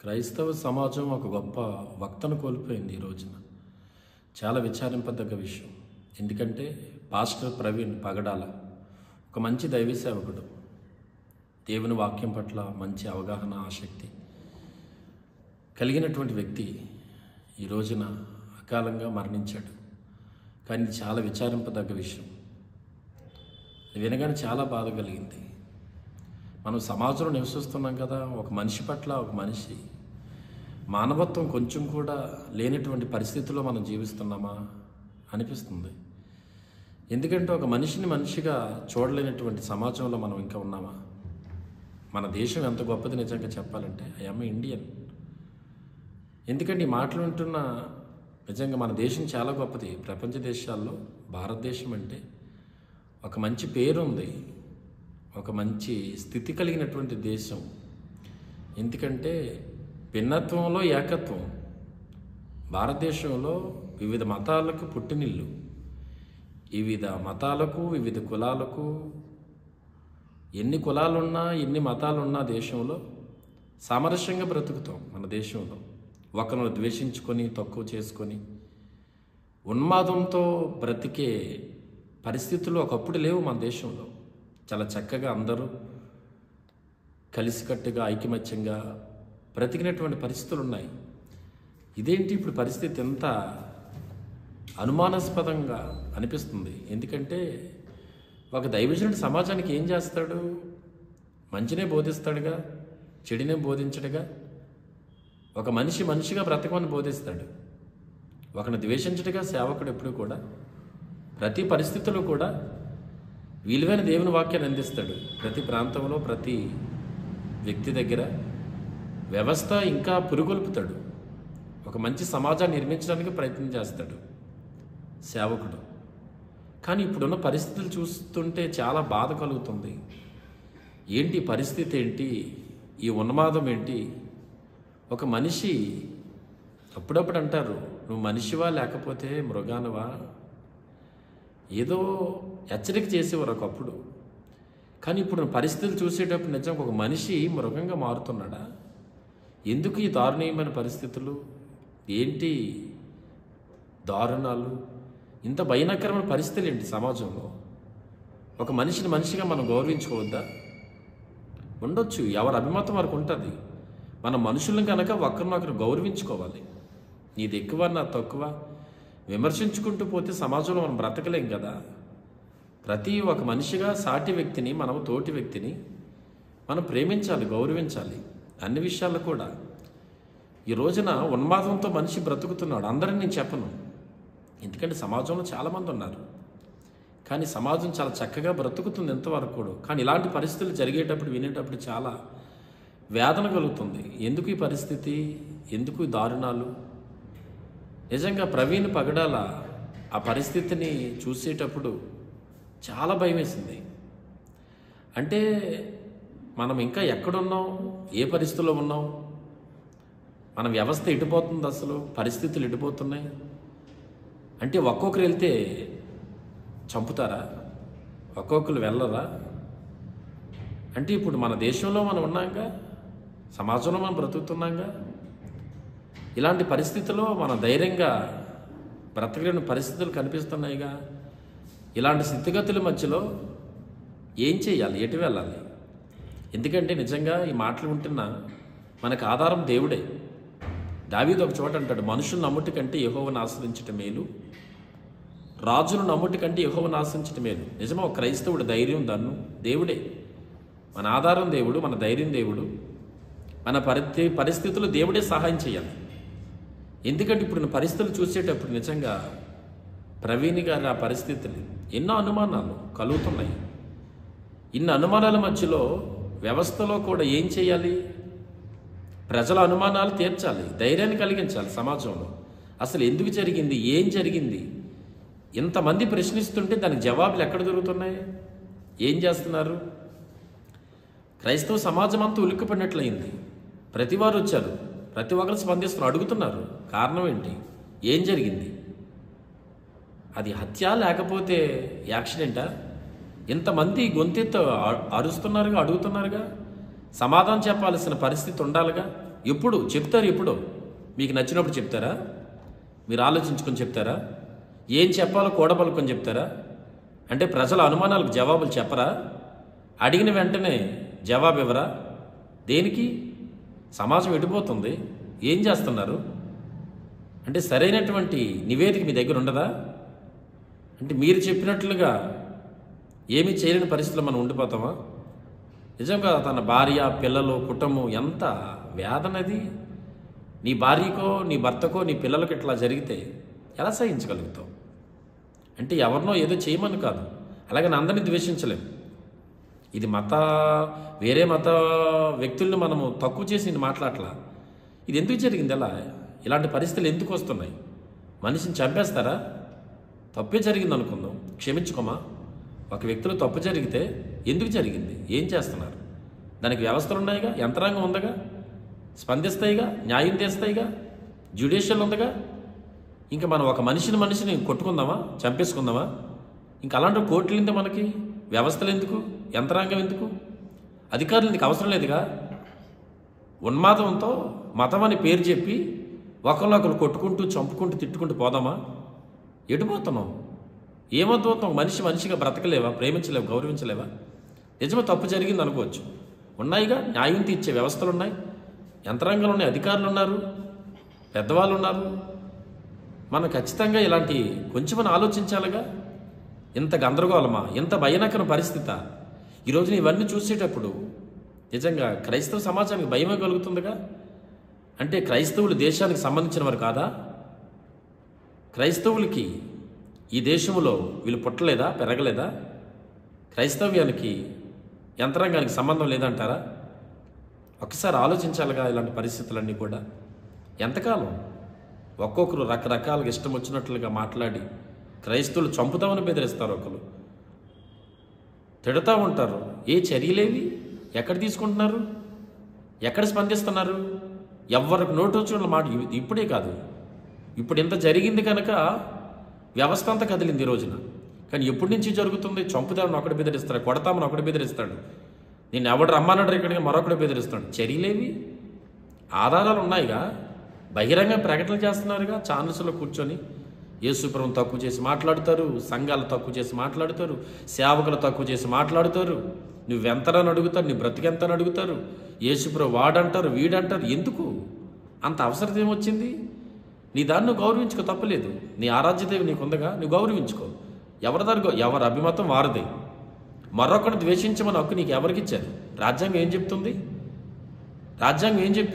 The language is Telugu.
క్రైస్తవ సమాజం ఒక గొప్ప వక్తను కోల్పోయింది ఈ రోజున. చాలా విచారింపదగ్గ విషయం. ఎందుకంటే పాస్టర్ ప్రవీణ్ పగడాల ఒక మంచి దైవ సేవకుడు, దేవుని వాక్యం పట్ల మంచి అవగాహన, ఆసక్తి కలిగినటువంటి వ్యక్తి ఈ రోజున అకాలంగా మరణించాడు. కానీ ఇది చాలా విచారింపదగ్గ విషయం. వినగానే చాలా బాధ కలిగింది. మనం సమాజంలో నివసిస్తున్నాం కదా, ఒక మనిషి పట్ల ఒక మనిషి మానవత్వం కొంచెం కూడా లేనటువంటి పరిస్థితుల్లో మనం జీవిస్తున్నామా అనిపిస్తుంది. ఎందుకంటే ఒక మనిషిని మనిషిగా చూడలేనటువంటి సమాజంలో మనం ఇంకా ఉన్నామా? మన దేశం ఎంత గొప్పది నిజంగా చెప్పాలంటే, ఐఎమ్ ఇండియన్. ఎందుకంటే ఈ మాటలు వింటున్న నిజంగా మన దేశం చాలా గొప్పది. ప్రపంచ దేశాల్లో భారతదేశం అంటే ఒక మంచి పేరు ఉంది, ఒక మంచి స్థితి కలిగినటువంటి దేశం. ఎందుకంటే భిన్నత్వంలో ఏకత్వం. భారతదేశంలో వివిధ మతాలకు పుట్టినిల్లు, వివిధ మతాలకు, వివిధ కులాలకు, ఎన్ని కులాలున్నా ఎన్ని మతాలున్నా దేశంలో సామరస్యంగా బ్రతుకుతాం. మన దేశంలో ఒకరిని ద్వేషించుకొని, తక్కువ చేసుకొని, ఉన్మాదంతో బ్రతికే పరిస్థితులు ఒకప్పుడు లేవు మన దేశంలో. చాలా చక్కగా అందరూ కలిసికట్టుగా, ఐకమత్యంగా బ్రతికినటువంటి పరిస్థితులు ఉన్నాయి. ఇదేంటి ఇప్పుడు పరిస్థితి ఎంత అనుమానాస్పదంగా అనిపిస్తుంది. ఎందుకంటే ఒక దైవజనుడు సమాజానికి ఏం చేస్తాడు? మంచినే బోధిస్తాడుగా, చెడునే బోధించడుగా. ఒక మనిషి మనిషిగా బ్రతకమని బోధిస్తాడు. ఒకరిని ద్వేషించడుగా సేవకుడు ఎప్పుడు కూడా. ప్రతి పరిస్థితుల్లో కూడా విలువైన దేవుని వాక్యాన్ని అందిస్తాడు. ప్రతి ప్రాంతంలో, ప్రతి వ్యక్తి దగ్గర వ్యవస్థ ఇంకా పురుగొల్పుతాడు. ఒక మంచి సమాజాన్ని నిర్మించడానికి ప్రయత్నం చేస్తాడు సేవకుడు. కానీ ఇప్పుడున్న పరిస్థితులు చూస్తుంటే చాలా బాధ కలుగుతుంది. ఏంటి పరిస్థితి? ఏంటి ఈ ఉన్మాదం? ఏంటి? ఒక మనిషి అప్పుడప్పుడు అంటారు, నువ్వు మనిషివా లేకపోతే మృగానువా? ఏదో హెచ్చరిక చేసేవారు ఒకప్పుడు. కానీ ఇప్పుడు పరిస్థితులు చూసేటప్పుడు నిజంగా ఒక మనిషి మృగంగా మారుతున్నాడా? ఎందుకు ఈ దారుణీయమైన పరిస్థితులు? ఏంటి దారుణాలు? ఇంత భయంకరమైన పరిస్థితులు ఏంటి సమాజంలో? ఒక మనిషిని మనిషిగా మనం గౌరవించుకోవద్దా? ఉండొచ్చు, ఎవరి అభిమతం వరకు ఉంటుంది. మన మనుషులను కనుక ఒకరినొకరు గౌరవించుకోవాలి. నీది ఎక్కువ, నా తక్కువ విమర్శించుకుంటూ పోతే సమాజంలో మనం బ్రతకలేం కదా. ప్రతి ఒక మనిషిగా సాటి వ్యక్తిని, మనం తోటి వ్యక్తిని మనం ప్రేమించాలి, గౌరవించాలి అన్ని విషయాల్లో కూడా. ఈ రోజున ఉన్మాదంతో మనిషి బ్రతుకుతున్నాడు. అందరిని నేను చెప్పను, ఎందుకంటే సమాజంలో చాలామంది ఉన్నారు. కానీ సమాజం చాలా చక్కగా బ్రతుకుతుంది ఎంతవరకు కూడా. కానీ ఇలాంటి పరిస్థితులు జరిగేటప్పుడు, వినేటప్పుడు చాలా వేదన కలుగుతుంది. ఎందుకు ఈ పరిస్థితి? ఎందుకు ఈ దారుణాలు? నిజంగా ప్రవీణ్ పగడాల ఆ పరిస్థితిని చూసేటప్పుడు చాలా భయం వేసింది. అంటే మనం ఇంకా ఎక్కడున్నాం? ఏ పరిస్థితుల్లో ఉన్నాం? మన వ్యవస్థ ఎటుపోతుంది? అసలు పరిస్థితులు ఎటుపోతున్నాయి? అంటే ఒక్కొక్కరు వెళ్తే చంపుతారా? ఒక్కొక్కరు వెళ్ళరా? అంటే ఇప్పుడు మన దేశంలో మనం ఉన్నాంగా, సమాజంలో మనం బ్రతుకుతున్నాంగా. ఇలాంటి పరిస్థితుల్లో మనం ధైర్యంగా బ్రతకలేని పరిస్థితులు కనిపిస్తున్నాయిగా. ఇలాంటి స్థితిగతుల మధ్యలో ఏం చేయాలి? ఎటు వెళ్ళాలి? ఎందుకంటే నిజంగా ఈ మాటలు ఉంటున్నా మనకు ఆధారం దేవుడే. దావీదు ఒక చోట అంటాడు, మనుషులు నమ్ముటి కంటే యెహోవాను ఆశ్రయించటం మేలు, రాజును నమ్ముటి కంటే యెహోవాను ఆశ్రయించటం మేలు. నిజమా? ఒక క్రైస్తవుడు ధైర్యం దన్ను దేవుడే. మన ఆధారం దేవుడు, మన ధైర్యం దేవుడు. మన పరిస్థితుల్లో దేవుడే సహాయం చేయాలి. ఎందుకంటే ఇప్పుడు పరిస్థితులు చూసేటప్పుడు నిజంగా ప్రవీణ్ గారి ఆ పరిస్థితులు ఎన్నో అనుమానాలు కలుగుతున్నాయి. ఇన్ని అనుమానాల మధ్యలో వ్యవస్థలో కూడా ఏం చేయాలి? ప్రజల అనుమానాలు తీర్చాలి, ధైర్యాన్ని కలిగించాలి సమాజంలో. అసలు ఎందుకు జరిగింది? ఏం జరిగింది? ఇంతమంది ప్రశ్నిస్తుంటే దానికి జవాబులు ఎక్కడ దొరుకుతున్నాయి? ఏం చేస్తున్నారు? క్రైస్తవ సమాజం అంతా ఉలిక్కిపడినట్లయింది. ప్రతి వారు వచ్చారు, ప్రతి ఒక్కరు స్పందిస్తున్నారు, అడుగుతున్నారు కారణం ఏంటి? ఏం జరిగింది? అది హత్య లేకపోతే యాక్సిడెంటా? ఇంతమంది గొంతెత్తు అరుస్తున్నారుగా, అడుగుతున్నారుగా. సమాధానం చెప్పాల్సిన పరిస్థితి ఉండాలిగా. ఎప్పుడు చెప్తారు? ఎప్పుడు మీకు నచ్చినప్పుడు చెప్తారా? మీరు ఆలోచించుకొని చెప్తారా? ఏం చెప్పాలో కూడబలుకొని చెప్తారా? అంటే ప్రజల అనుమానాలకు జవాబులు చెప్పరా? అడిగిన వెంటనే జవాబు ఇవ్వరా? దేనికి? సమాజం ఎడిపోతుంది, ఏం చేస్తున్నారు అంటే సరైనటువంటి నివేదిక మీ దగ్గర ఉండదా? అంటే మీరు చెప్పినట్లుగా ఏమీ చేయలేని పరిస్థితుల్లో మనం ఉండిపోతామా? నిజంగా తన భార్య, పిల్లలు, కుటుంబం ఎంత వేదనది. నీ భార్యకో, నీ భర్తకో, నీ పిల్లలకు ఇట్లా జరిగితే ఎలా సహించగలుగుతావు? అంటే ఎవరినో ఏదో చేయమని కాదు, అలాగని అందరినీ ద్వేషించలేము. ఇది వేరే మత వ్యక్తుల్ని మనము తక్కువ చేసి మాట్లాడలా. ఇది ఎందుకు జరిగింది? ఇలాంటి పరిస్థితులు ఎందుకు వస్తున్నాయి? మనిషిని చంపేస్తారా? తప్పే జరిగింది అనుకుందాం, క్షమించుకోమా. ఒక వ్యక్తిలో తప్పు జరిగితే ఎందుకు జరిగింది, ఏం చేస్తున్నారు? దానికి వ్యవస్థలు ఉన్నాయిగా, యంత్రాంగం ఉందగా, స్పందిస్తాయిగా, న్యాయం తీస్తాయిగా, జ్యుడిషియల్ ఉందగా. ఇంకా మనం ఒక మనిషిని కొట్టుకుందామా, చంపేసుకుందామా? ఇంకా అలాంటి కోర్టులు ఎందుకు మనకి? వ్యవస్థలు ఎందుకు? యంత్రాంగం ఎందుకు? అధికారులు నీకు అవసరం లేదుగా. ఉన్మాదంతో మతం అని పేరు చెప్పి ఒకరినొకరు కొట్టుకుంటూ, చంపుకుంటూ, తిట్టుకుంటూ పోదామా? ఎడిపోతున్నాం. ఏమవుతాం? మనిషిగా బ్రతకలేవా? ప్రేమించలేవా? గౌరవించలేవా? నిజమే, తప్పు జరిగింది అనుకోవచ్చు. ఉన్నాయిగా, న్యాయం తీర్చే వ్యవస్థలు ఉన్నాయి, యంత్రాంగాలు ఉన్నాయి, అధికారులు ఉన్నారు, పెద్దవాళ్ళు ఉన్నారు. మనం ఖచ్చితంగా ఇలాంటి కొంచెం ఆలోచించాలిగా. ఇంత గందరగోళమా, ఇంత భయానకర పరిస్థితి. ఈరోజున ఇవన్నీ చూసేటప్పుడు నిజంగా క్రైస్తవ సమాజానికి భయమే కలుగుతుందిగా. అంటే క్రైస్తవులు దేశానికి సంబంధించిన వారు కాదా? క్రైస్తవులకి ఈ దేశంలో వీళ్ళు పుట్టలేదా, పెరగలేదా? క్రైస్తవ్యానికి యంత్రాంగానికి సంబంధం లేదంటారా? ఒకసారి ఆలోచించాలిగా ఇలాంటి పరిస్థితులన్నీ కూడా. ఎంతకాలం ఒక్కొక్కరు రకరకాలుగా ఇష్టం వచ్చినట్లుగా మాట్లాడి క్రైస్తవులు చంపుతామని బెదిరిస్తారు, ఒకరు తిడతా ఉంటారు. ఏ చర్యలేవి? ఎక్కడ తీసుకుంటున్నారు? ఎక్కడ స్పందిస్తున్నారు? ఎవరికి నోటు వచ్చిన మాట. ఇప్పుడే కాదు, ఇప్పుడు ఇంత జరిగింది కనుక వ్యవస్థ అంతా కదిలింది ఈ రోజున. కానీ ఎప్పటి నుంచి జరుగుతుంది? చంపుతామని ఒకటి బెదిరిస్తాడు, కొడతామని ఒకటి బెదిరిస్తాడు, నేను ఎవడు రమ్మన్నాడు ఇక్కడికి మరొకటి బెదిరిస్తాడు. చర్యలేవి? ఆధారాలు ఉన్నాయిగా, బహిరంగ ప్రకటనలు చేస్తున్నారుగా. ఛానల్స్లో కూర్చొని యేసుప్రభువును తక్కువ చేసి మాట్లాడతారు, సంఘాలు తక్కువ చేసి మాట్లాడతారు, సేవకులు తక్కువ చేసి మాట్లాడతారు. నువ్వెంతనని అడుగుతారు, నీ బ్రతికెంతని అడుగుతారు. యేసుప్రభు వాడంటారు, వీడంటారు. ఎందుకు అంత అవసరం ఏమొచ్చింది? నీ దాన్ని నువ్వు గౌరవించుకో, తప్పలేదు. నీ ఆరాధ్యదేవి నీకు ఉందగా, నువ్వు గౌరవించుకో. ఎవరి అభిమతం వారిదే. మరొకరిని ద్వేషించమని హక్కు నీకు ఎవరికి ఇచ్చారు? రాజ్యాంగం ఏం చెప్తుంది? రాజ్యాంగం ఏం చెప్పింది?